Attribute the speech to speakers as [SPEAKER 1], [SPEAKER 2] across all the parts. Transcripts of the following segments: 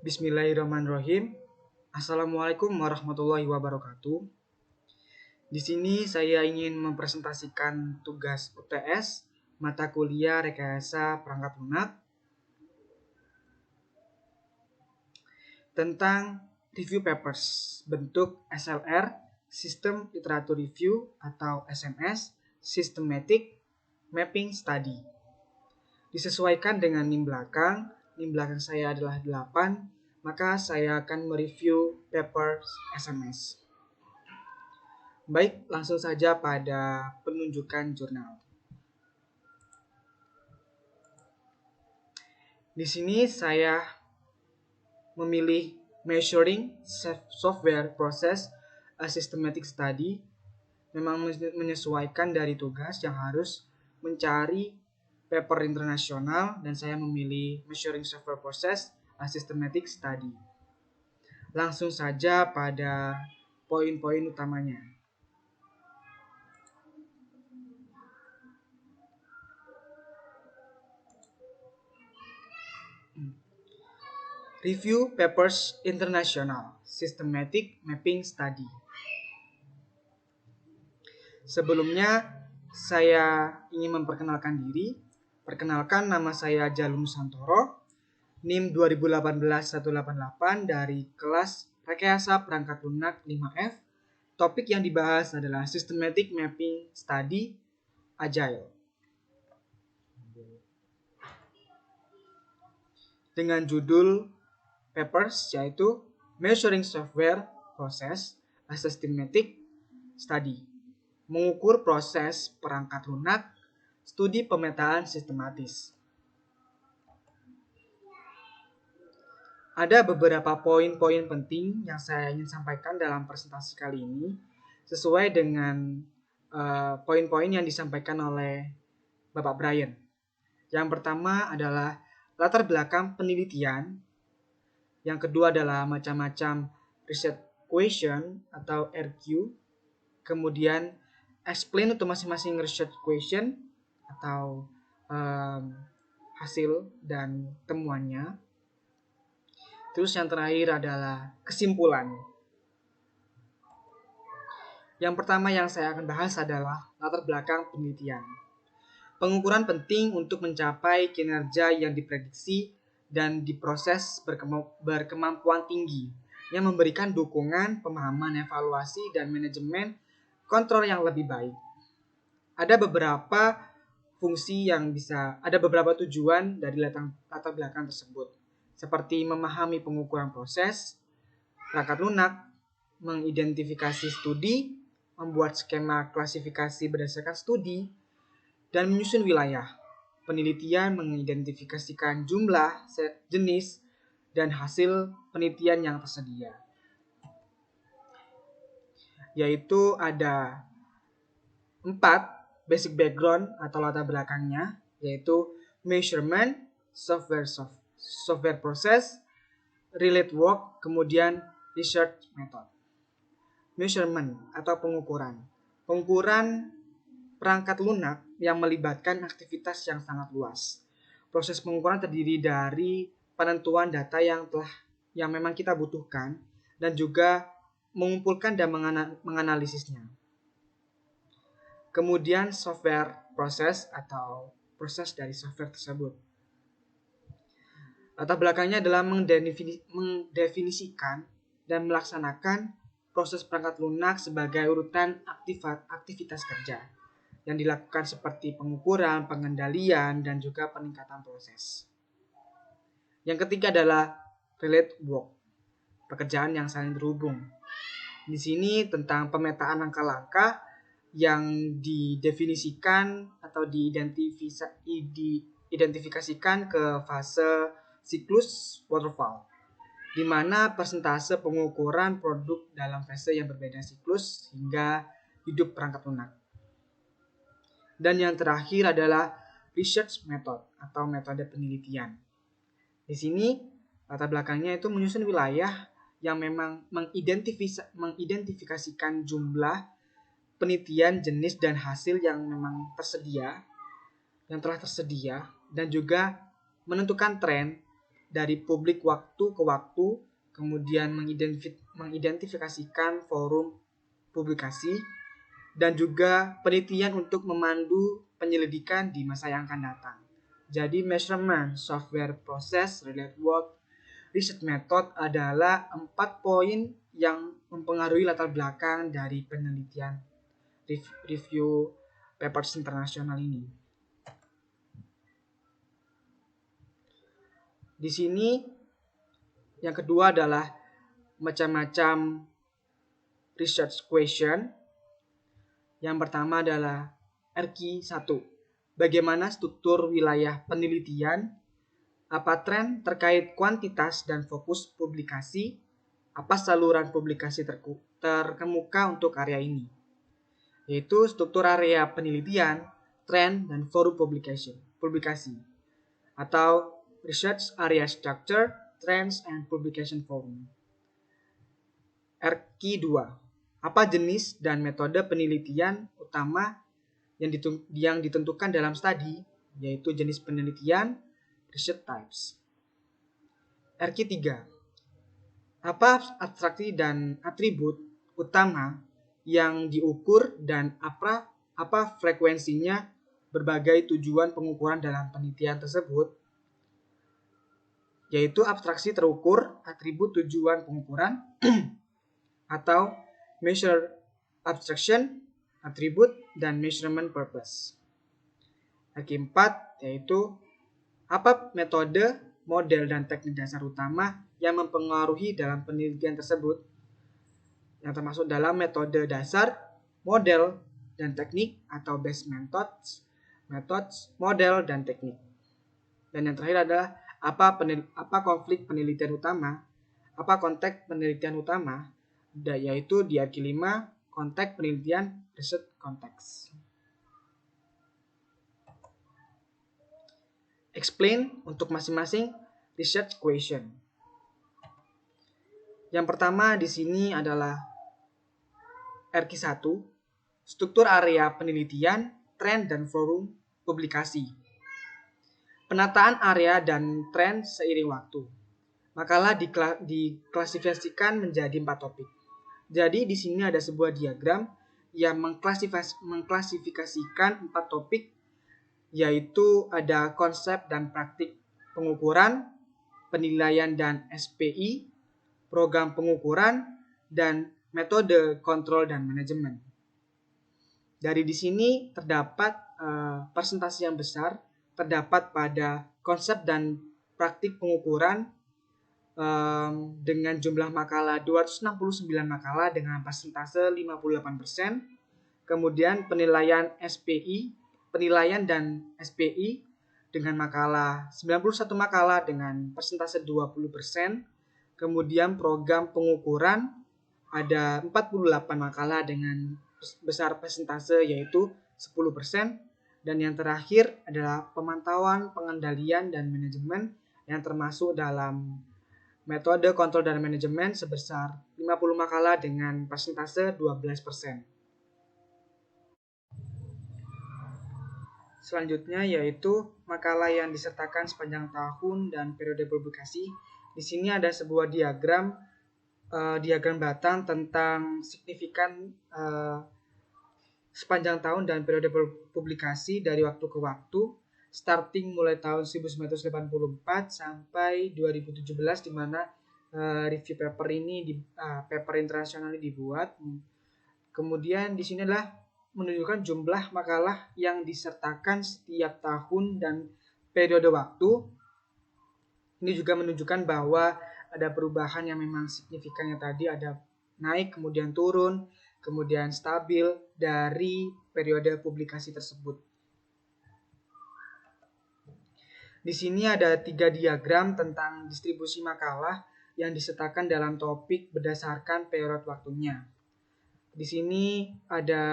[SPEAKER 1] Bismillahirrahmanirrahim. Assalamualaikum warahmatullahi wabarakatuh. Di sini saya ingin mempresentasikan tugas UTS mata kuliah rekayasa perangkat lunak tentang review papers bentuk SLR, System Literature Review atau SMS, Systematic Mapping Study. Disesuaikan dengan NIM belakang saya adalah 8, maka saya akan mereview paper SMS. Baik, langsung saja pada penunjukan jurnal. Di sini saya memilih Measuring Software Process a Systematic Study. Memang menyesuaikan dari tugas yang harus mencari paper internasional dan saya memilih Measuring Software Process a Systematic Study. Langsung saja pada poin-poin utamanya. Review Papers International Systematic Mapping Study. Sebelumnya, saya ingin memperkenalkan diri. Perkenalkan, nama saya Jalum Santoro, NIM 2018-188 dari kelas Rekayasa Perangkat Lunak 5F. Topik yang dibahas adalah Systematic Mapping Study Agile. Dengan judul papers yaitu Measuring Software Process a Systematic Study, mengukur proses perangkat lunak, studi pemetaan sistematis. Ada beberapa poin-poin penting yang saya ingin sampaikan dalam presentasi kali ini, sesuai dengan poin-poin yang disampaikan oleh Bapak Brian. Yang pertama adalah latar belakang penelitian. Yang kedua adalah macam-macam research question atau RQ. Kemudian explain untuk masing-masing research question atau hasil dan temuannya. Terus yang terakhir adalah kesimpulan. Yang pertama yang saya akan bahas adalah latar belakang penelitian. Pengukuran penting untuk mencapai kinerja yang diprediksi dan diproses berkemampuan tinggi yang memberikan dukungan, pemahaman, evaluasi, dan manajemen kontrol yang lebih baik. Ada beberapa tujuan dari latar belakang tersebut, seperti memahami pengukuran proses, perangkat lunak, mengidentifikasi studi, membuat skema klasifikasi berdasarkan studi, dan menyusun wilayah. Penelitian mengidentifikasikan jumlah, jenis, dan hasil penelitian yang tersedia. Yaitu ada 4 basic background atau latar belakangnya, yaitu measurement, software process, relate work, kemudian research method. Measurement atau pengukuran. Pengukuran perangkat lunak yang melibatkan aktivitas yang sangat luas. Proses pengukuran terdiri dari penentuan data yang memang kita butuhkan dan juga mengumpulkan dan menganalisisnya. Kemudian software proses atau proses dari software tersebut. Latar belakangnya adalah mendefinisikan dan melaksanakan proses perangkat lunak sebagai urutan aktivitas kerja yang dilakukan seperti pengukuran, pengendalian, dan juga peningkatan proses. Yang ketiga adalah relate work, pekerjaan yang saling terhubung. Di sini tentang pemetaan langkah-langkah yang didefinisikan atau diidentifikasikan ke fase siklus waterfall, di mana persentase pengukuran produk dalam fase yang berbeda siklus hingga hidup perangkat lunak. Dan yang terakhir adalah research method atau metode penelitian. Di sini latar belakangnya itu menyusun wilayah yang memang mengidentifikasikan jumlah penelitian, jenis, dan hasil yang memang telah tersedia, dan juga menentukan tren dari publik waktu ke waktu, kemudian mengidentifikasikan forum publikasi, dan juga penelitian untuk memandu penyelidikan di masa yang akan datang. Jadi measurement, software process, related work, research method adalah 4 poin yang mempengaruhi latar belakang dari penelitian review papers internasional ini. Di sini yang kedua adalah macam-macam research question. Yang pertama adalah RQ1. Bagaimana struktur wilayah penelitian? Apa tren terkait kuantitas dan fokus publikasi? Apa saluran publikasi terkemuka untuk area ini? Yaitu struktur area penelitian, tren, dan forum publikasi. Atau Research Area Structure, Trends, and Publication Forum. RQ2. Apa jenis dan metode penelitian utama yang ditentukan dalam studi, yaitu jenis penelitian, research types. RQ3. Apa abstraksi dan atribut utama yang diukur dan apa frekuensinya berbagai tujuan pengukuran dalam penelitian tersebut, yaitu abstraksi terukur, atribut tujuan pengukuran, atau measure abstraction, atribut, dan measurement purpose. RQ4 yaitu apa metode, model, dan teknik dasar utama yang mempengaruhi dalam penelitian tersebut, yang termasuk dalam metode dasar, model, dan teknik atau base methods, model, dan teknik. Dan yang terakhir adalah apa konflik penelitian utama, apa konteks penelitian utama, yaitu di RQ5 konteks penelitian research context. Explain untuk masing-masing research question. Yang pertama di sini adalah RQ1, struktur area penelitian, tren, dan forum publikasi. Penataan area dan tren seiring waktu. Makalah diklasifikasikan menjadi 4 topik. Jadi di sini ada sebuah diagram yang mengklasifikasikan 4 topik, yaitu ada konsep dan praktik pengukuran, penilaian dan SPI, program pengukuran, dan metode kontrol dan manajemen. Dari di sini terdapat presentasi yang besar terdapat pada konsep dan praktik pengukuran dengan jumlah makalah 269 makalah dengan persentase 58%. Kemudian penilaian dan SPI dengan makalah 91 makalah dengan persentase 20%. Kemudian program pengukuran ada 48 makalah dengan besar persentase yaitu 10%. Dan yang terakhir adalah pemantauan, pengendalian, dan manajemen yang termasuk dalam metode kontrol dan manajemen sebesar 50 makalah dengan persentase 12%. Selanjutnya yaitu makalah yang disertakan sepanjang tahun dan periode publikasi. Di sini ada sebuah diagram batang tentang signifikan sepanjang tahun dan periode publikasi dari waktu ke waktu, starting mulai tahun 1984 sampai 2017 di mana review paper internasional ini dibuat. Kemudian di sini adalah menunjukkan jumlah makalah yang disertakan setiap tahun dan periode waktu. Ini juga menunjukkan bahwa ada perubahan yang memang signifikannya tadi, ada naik kemudian turun, kemudian stabil dari periode publikasi tersebut. Di sini ada 3 diagram tentang distribusi makalah yang disertakan dalam topik berdasarkan periode waktunya. Di sini ada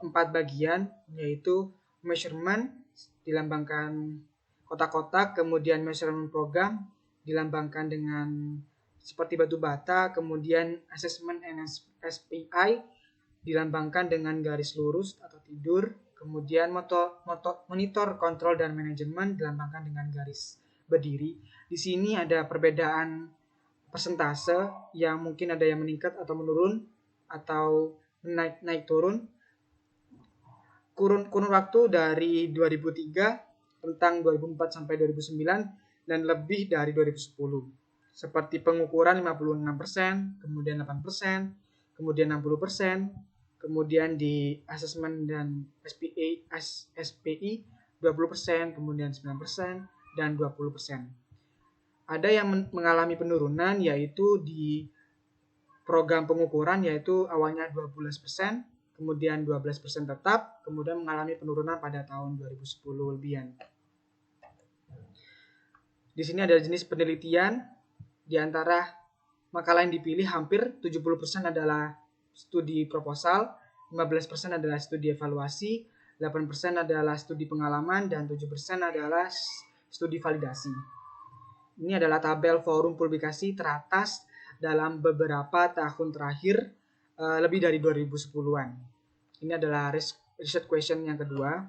[SPEAKER 1] 4 bagian, yaitu measurement dilambangkan kotak-kotak, kemudian measurement program dilambangkan dengan seperti batu bata, kemudian assessment and SPI dilambangkan dengan garis lurus atau tidur, kemudian monitor kontrol dan manajemen dilambangkan dengan garis berdiri. Di sini ada perbedaan persentase yang mungkin ada yang meningkat atau menurun atau naik turun. Kurun waktu dari 2003 tentang 2004 sampai 2009 dan lebih dari 2010. Seperti pengukuran 56%, kemudian 8%, kemudian 60%, kemudian di asesmen dan SPI 20%, kemudian 9%, dan 20%. Ada yang mengalami penurunan yaitu di program pengukuran yaitu awalnya 12%, kemudian 12% tetap, kemudian mengalami penurunan pada tahun 2010 lebihan. Di sini ada jenis penelitian, di antara makalah yang dipilih hampir 70% adalah studi proposal, 15% adalah studi evaluasi, 8% adalah studi pengalaman, dan 7% adalah studi validasi. Ini adalah tabel forum publikasi teratas dalam beberapa tahun terakhir, lebih dari 2010-an. Ini adalah research question yang kedua.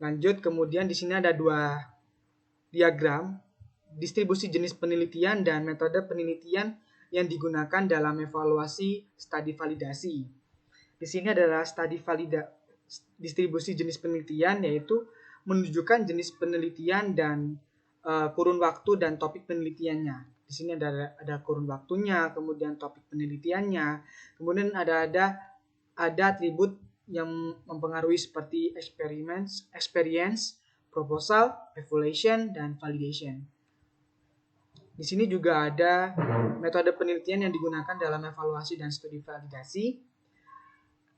[SPEAKER 1] Lanjut, kemudian di sini ada dua diagram distribusi jenis penelitian dan metode penelitian yang digunakan dalam evaluasi studi validasi. Di sini adalah distribusi jenis penelitian, yaitu menunjukkan jenis penelitian dan kurun waktu dan topik penelitiannya. Di sini ada kurun waktunya, kemudian topik penelitiannya, kemudian ada atribut yang mempengaruhi seperti experience, proposal, evaluation, dan validation. Di sini juga ada metode penelitian yang digunakan dalam evaluasi dan studi validasi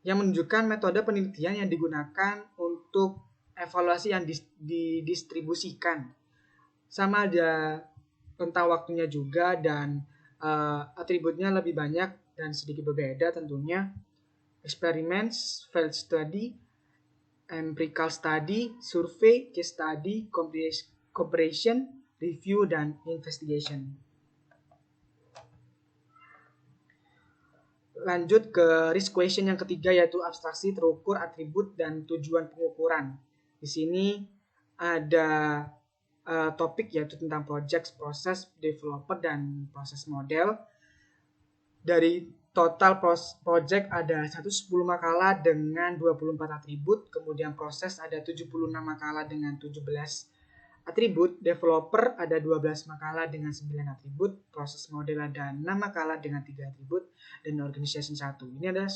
[SPEAKER 1] yang menunjukkan metode penelitian yang digunakan untuk evaluasi yang didistribusikan. Sama ada tentang waktunya juga dan atributnya lebih banyak dan sedikit berbeda tentunya. Experiments, field study, empirical study, survey, case study, comparison, review, dan investigation. Lanjut ke risk question yang ketiga, yaitu abstraksi, terukur, atribut, dan tujuan pengukuran. Di sini ada topik yaitu tentang project, proses, developer, dan proses model. Dari total project ada 110 makalah dengan 24 atribut, kemudian proses ada 76 makalah dengan 17 atribut, developer ada 12 makalah dengan 9 atribut, proses model ada 6 makalah dengan 3 atribut, dan organization 1. Ini adalah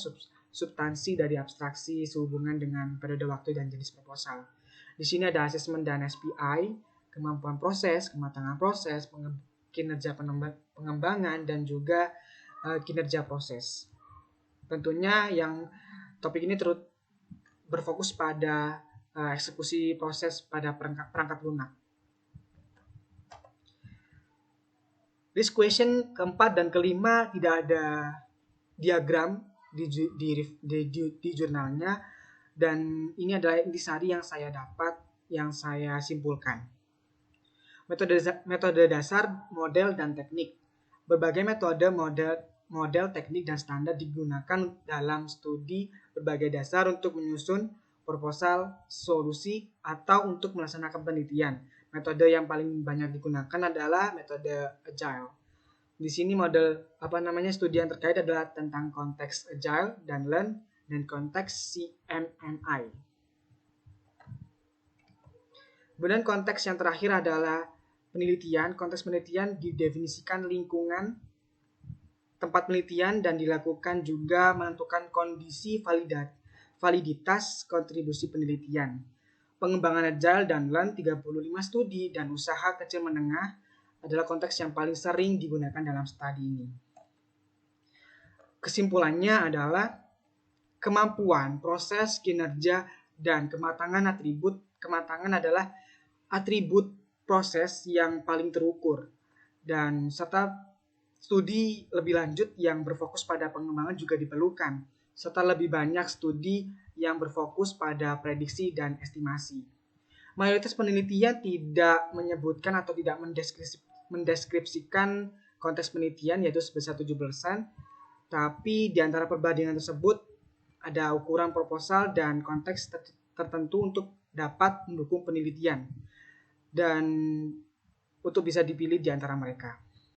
[SPEAKER 1] substansi dari abstraksi sehubungan dengan periode waktu dan jenis proposal. Di sini ada asesmen dan SPI, kemampuan proses, kematangan proses, kinerja pengembangan, dan juga kinerja proses. Tentunya yang topik ini terus berfokus pada eksekusi proses pada perangkat lunak. Risk question keempat dan kelima tidak ada diagram di jurnalnya, dan ini adalah intisari yang saya dapat, yang saya simpulkan. Metode dasar, model, dan teknik. Berbagai metode, model, teknik, dan standar digunakan dalam studi berbagai dasar untuk menyusun proposal, solusi, atau untuk melaksanakan penelitian. Metode yang paling banyak digunakan adalah metode Agile. Di sini studi yang terkait adalah tentang konteks Agile dan Learn dan konteks CMMI. Kemudian konteks yang terakhir adalah penelitian. Konteks penelitian didefinisikan lingkungan tempat penelitian dan dilakukan juga menentukan kondisi validitas kontribusi penelitian. Pengembangan Agile dan Learn 35 studi dan usaha kecil menengah adalah konteks yang paling sering digunakan dalam studi ini. Kesimpulannya adalah kemampuan, proses, kinerja, dan kematangan atribut. Kematangan adalah atribut proses yang paling terukur, dan serta studi lebih lanjut yang berfokus pada pengembangan juga diperlukan, serta lebih banyak studi yang berfokus pada prediksi dan estimasi. Mayoritas penelitian tidak menyebutkan atau tidak mendeskripsikan konteks penelitian, yaitu sebesar 7%, tapi di antara perbandingan tersebut ada ukuran proposal dan konteks tertentu untuk dapat mendukung penelitian. Dan untuk bisa dipilih di antara mereka.